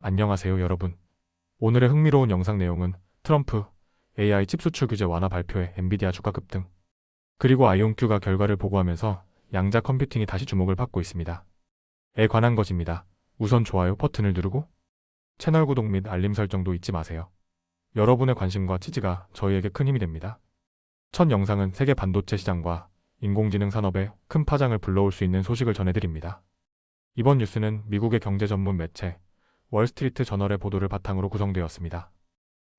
안녕하세요 여러분. 오늘의 흥미로운 영상 내용은 트럼프 AI 칩 수출 규제 완화 발표에 엔비디아 주가 급등, 그리고 아이온큐가 결과를 보고하면서 양자 컴퓨팅이 다시 주목을 받고 있습니다. 에 관한 것입니다. 우선 좋아요 버튼을 누르고 채널 구독 및 알림 설정도 잊지 마세요. 여러분의 관심과 지지가 저희에게 큰 힘이 됩니다. 첫 영상은 세계 반도체 시장과 인공지능 산업에 큰 파장을 불러올 수 있는 소식을 전해드립니다. 이번 뉴스는 미국의 경제 전문 매체 월스트리트 저널의 보도를 바탕으로 구성되었습니다.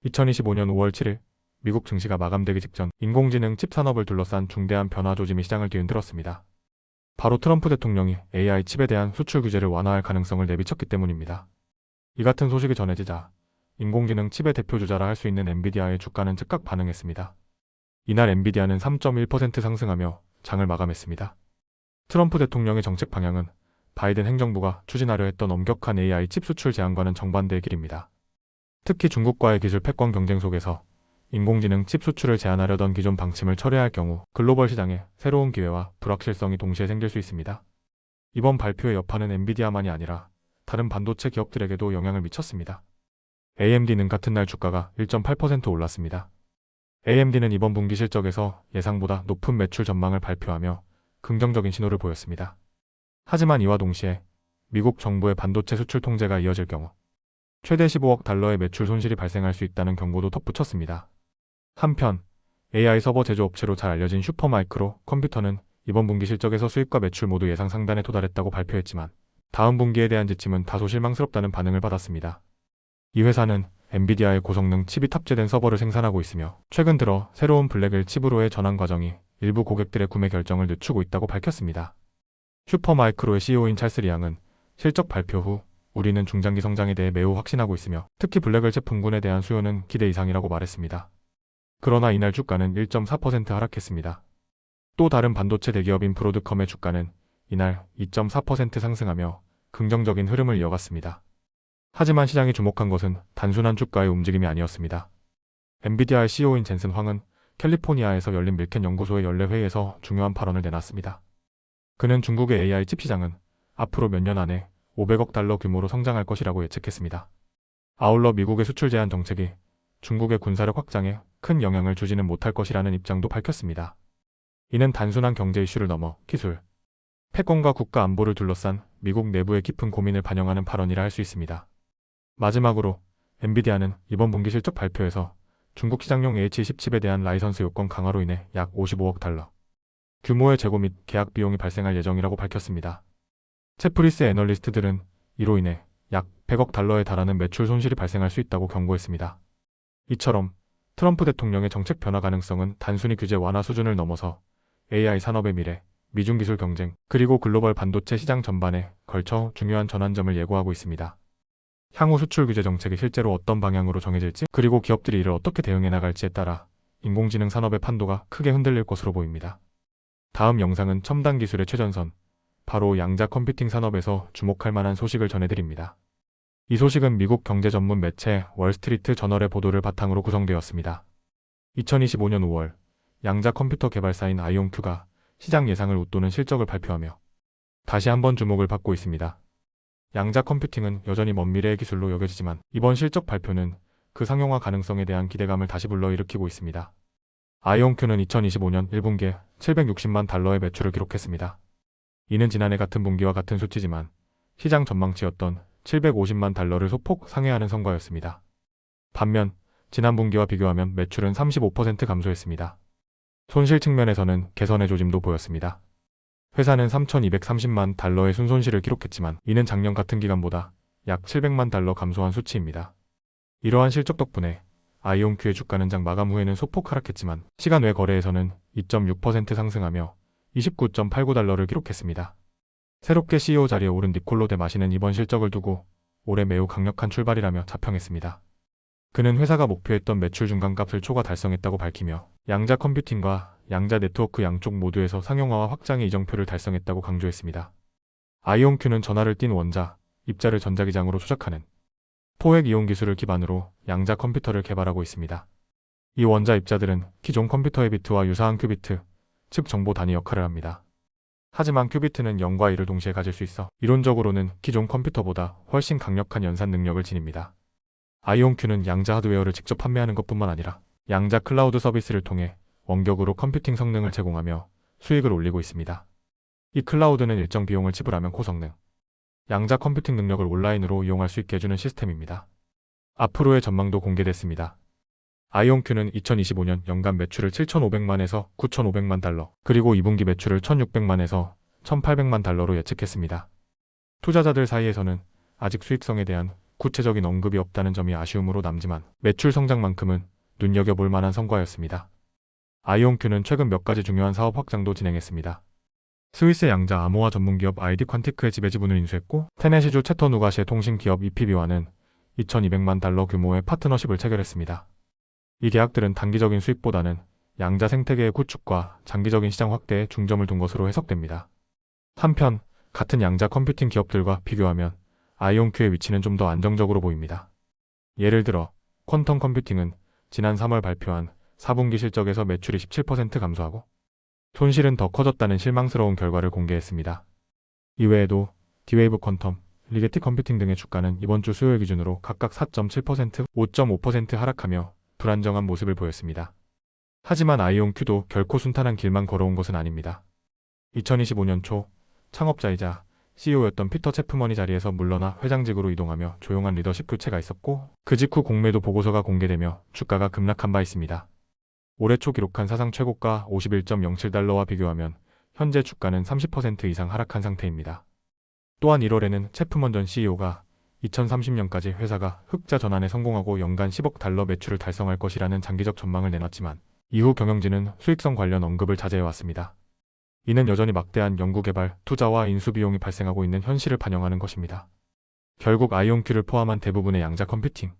2025년 5월 7일 미국 증시가 마감되기 직전 인공지능 칩 산업을 둘러싼 중대한 변화 조짐이 시장을 뒤흔들었습니다. 바로 트럼프 대통령이 AI 칩에 대한 수출 규제를 완화할 가능성을 내비쳤기 때문입니다. 이 같은 소식이 전해지자 인공지능 칩의 대표주자라 할 수 있는 엔비디아의 주가는 즉각 반응했습니다. 이날 엔비디아는 3.1% 상승하며 장을 마감했습니다. 트럼프 대통령의 정책 방향은 바이든 행정부가 추진하려 했던 엄격한 AI 칩 수출 제한과는 정반대의 길입니다. 특히 중국과의 기술 패권 경쟁 속에서 인공지능 칩 수출을 제한하려던 기존 방침을 철회할 경우 글로벌 시장에 새로운 기회와 불확실성이 동시에 생길 수 있습니다. 이번 발표의 여파는 엔비디아만이 아니라 다른 반도체 기업들에게도 영향을 미쳤습니다. AMD는 같은 날 주가가 1.8% 올랐습니다. AMD는 이번 분기 실적에서 예상보다 높은 매출 전망을 발표하며 긍정적인 신호를 보였습니다. 하지만 이와 동시에 미국 정부의 반도체 수출 통제가 이어질 경우 최대 15억 달러의 매출 손실이 발생할 수 있다는 경고도 덧붙였습니다. 한편 AI 서버 제조업체로 잘 알려진 슈퍼마이크로 컴퓨터는 이번 분기 실적에서 수익과 매출 모두 예상 상단에 도달했다고 발표했지만 다음 분기에 대한 지침은 다소 실망스럽다는 반응을 받았습니다. 이 회사는 엔비디아의 고성능 칩이 탑재된 서버를 생산하고 있으며 최근 들어 새로운 블랙을 칩으로의 전환 과정이 일부 고객들의 구매 결정을 늦추고 있다고 밝혔습니다. 슈퍼마이크로의 CEO인 찰스 리앙은 실적 발표 후 우리는 중장기 성장에 대해 매우 확신하고 있으며 특히 블랙을 제품군에 대한 수요는 기대 이상이라고 말했습니다. 그러나 이날 주가는 1.4% 하락했습니다. 또 다른 반도체 대기업인 브로드컴의 주가는 이날 2.4% 상승하며 긍정적인 흐름을 이어갔습니다. 하지만 시장이 주목한 것은 단순한 주가의 움직임이 아니었습니다. 엔비디아의 CEO인 젠슨 황은 캘리포니아에서 열린 밀켄 연구소의 연례 회의에서 중요한 발언을 내놨습니다. 그는 중국의 AI 칩 시장은 앞으로 몇 년 안에 500억 달러 규모로 성장할 것이라고 예측했습니다. 아울러 미국의 수출 제한 정책이 중국의 군사력 확장에 큰 영향을 주지는 못할 것이라는 입장도 밝혔습니다. 이는 단순한 경제 이슈를 넘어 기술, 패권과 국가 안보를 둘러싼 미국 내부의 깊은 고민을 반영하는 발언이라 할 수 있습니다. 마지막으로 엔비디아는 이번 분기 실적 발표에서 중국 시장용 H20 칩에 대한 라이선스 요건 강화로 인해 약 55억 달러 규모의 재고 및 계약 비용이 발생할 예정이라고 밝혔습니다. 채프리스 애널리스트들은 이로 인해 약 100억 달러에 달하는 매출 손실이 발생할 수 있다고 경고했습니다. 이처럼 트럼프 대통령의 정책 변화 가능성은 단순히 규제 완화 수준을 넘어서 AI 산업의 미래, 미중 기술 경쟁, 그리고 글로벌 반도체 시장 전반에 걸쳐 중요한 전환점을 예고하고 있습니다. 향후 수출 규제 정책이 실제로 어떤 방향으로 정해질지, 그리고 기업들이 이를 어떻게 대응해 나갈지에 따라 인공지능 산업의 판도가 크게 흔들릴 것으로 보입니다. 다음 영상은 첨단 기술의 최전선, 바로 양자 컴퓨팅 산업에서 주목할 만한 소식을 전해드립니다. 이 소식은 미국 경제 전문 매체 월스트리트 저널의 보도를 바탕으로 구성되었습니다. 2025년 5월 양자 컴퓨터 개발사인 아이온큐가 시장 예상을 웃도는 실적을 발표하며 다시 한번 주목을 받고 있습니다. 양자 컴퓨팅은 여전히 먼 미래의 기술로 여겨지지만 이번 실적 발표는 그 상용화 가능성에 대한 기대감을 다시 불러일으키고 있습니다. 아이온큐는 2025년 1분기에 760만 달러의 매출을 기록했습니다. 이는 지난해 같은 분기와 같은 수치지만 시장 전망치였던 750만 달러를 소폭 상회하는 성과였습니다. 반면 지난 분기와 비교하면 매출은 35% 감소했습니다. 손실 측면에서는 개선의 조짐도 보였습니다. 회사는 3,230만 달러의 순손실을 기록했지만 이는 작년 같은 기간보다 약 700만 달러 감소한 수치입니다. 이러한 실적 덕분에 아이온큐의 주가는 장 마감 후에는 소폭 하락했지만 시간 외 거래에서는 2.6% 상승하며 29.89달러를 기록했습니다. 새롭게 CEO 자리에 오른 니콜로 데마시는 이번 실적을 두고 올해 매우 강력한 출발이라며 자평했습니다. 그는 회사가 목표했던 매출 중간값을 초과 달성했다고 밝히며 양자 컴퓨팅과 양자 네트워크 양쪽 모두에서 상용화와 확장의 이정표를 달성했다고 강조했습니다. 아이온큐는 전하를 띤 원자, 입자를 전자기장으로 조작하는 포획 이온 기술을 기반으로 양자 컴퓨터를 개발하고 있습니다. 이 원자 입자들은 기존 컴퓨터의 비트와 유사한 큐비트, 즉 정보 단위 역할을 합니다. 하지만 큐비트는 0과 1을 동시에 가질 수 있어 이론적으로는 기존 컴퓨터보다 훨씬 강력한 연산 능력을 지닙니다. 아이온큐는 양자 하드웨어를 직접 판매하는 것뿐만 아니라 양자 클라우드 서비스를 통해 원격으로 컴퓨팅 성능을 제공하며 수익을 올리고 있습니다. 이 클라우드는 일정 비용을 지불하면 고성능, 양자 컴퓨팅 능력을 온라인으로 이용할 수 있게 해주는 시스템입니다. 앞으로의 전망도 공개됐습니다. 아이온큐는 2025년 연간 매출을 7,500만에서 9,500만 달러, 그리고 2분기 매출을 1,600만에서 1,800만 달러로 예측했습니다. 투자자들 사이에서는 아직 수익성에 대한 구체적인 언급이 없다는 점이 아쉬움으로 남지만 매출 성장만큼은 눈여겨볼 만한 성과였습니다. 아이온큐는 최근 몇 가지 중요한 사업 확장도 진행했습니다. 스위스 양자 암호화 전문기업 ID 퀀티크의 지배 지분을 인수했고, 테네시주 채터누가시의 통신기업 EPB와는 2,200만 달러 규모의 파트너십을 체결했습니다. 이 계약들은 단기적인 수익보다는 양자 생태계의 구축과 장기적인 시장 확대에 중점을 둔 것으로 해석됩니다. 한편 같은 양자 컴퓨팅 기업들과 비교하면 아이온큐의 위치는 좀 더 안정적으로 보입니다. 예를 들어 퀀텀 컴퓨팅은 지난 3월 발표한 4분기 실적에서 매출이 17% 감소하고 손실은 더 커졌다는 실망스러운 결과를 공개했습니다. 이외에도 디웨이브 퀀텀, 리게티 컴퓨팅 등의 주가는 이번 주 수요일 기준으로 각각 4.7%, 5.5% 하락하며 불안정한 모습을 보였습니다. 하지만 아이온큐도 결코 순탄한 길만 걸어온 것은 아닙니다. 2025년 초 창업자이자 CEO였던 피터 채프먼이 자리에서 물러나 회장직으로 이동하며 조용한 리더십 교체가 있었고, 그 직후 공매도 보고서가 공개되며 주가가 급락한 바 있습니다. 올해 초 기록한 사상 최고가 51.07달러와 비교하면 현재 주가는 30% 이상 하락한 상태입니다. 또한 1월에는 채프먼 전 CEO가 2030년까지 회사가 흑자 전환에 성공하고 연간 10억 달러 매출을 달성할 것이라는 장기적 전망을 내놨지만 이후 경영진은 수익성 관련 언급을 자제해왔습니다. 이는 여전히 막대한 연구개발, 투자와 인수 비용이 발생하고 있는 현실을 반영하는 것입니다. 결국 아이온큐를 포함한 대부분의 양자 컴퓨팅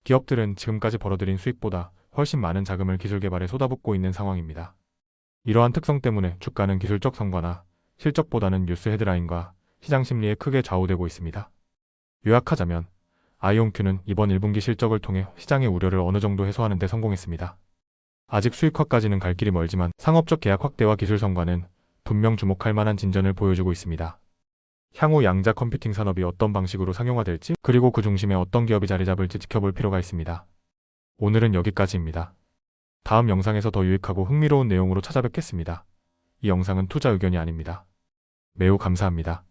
기업들은 지금까지 벌어들인 수익보다 훨씬 많은 자금을 기술 개발에 쏟아붓고 있는 상황입니다. 이러한 특성 때문에 주가는 기술적 성과나 실적보다는 뉴스 헤드라인과 시장 심리에 크게 좌우되고 있습니다. 요약하자면 아이온큐는 이번 1분기 실적을 통해 시장의 우려를 어느 정도 해소하는 데 성공했습니다. 아직 수익화까지는 갈 길이 멀지만 상업적 계약 확대와 기술 성과는 분명 주목할 만한 진전을 보여주고 있습니다. 향후 양자 컴퓨팅 산업이 어떤 방식으로 상용화될지, 그리고 그 중심에 어떤 기업이 자리 잡을지 지켜볼 필요가 있습니다. 오늘은 여기까지입니다. 다음 영상에서 더 유익하고 흥미로운 내용으로 찾아뵙겠습니다. 이 영상은 투자 의견이 아닙니다. 매우 감사합니다.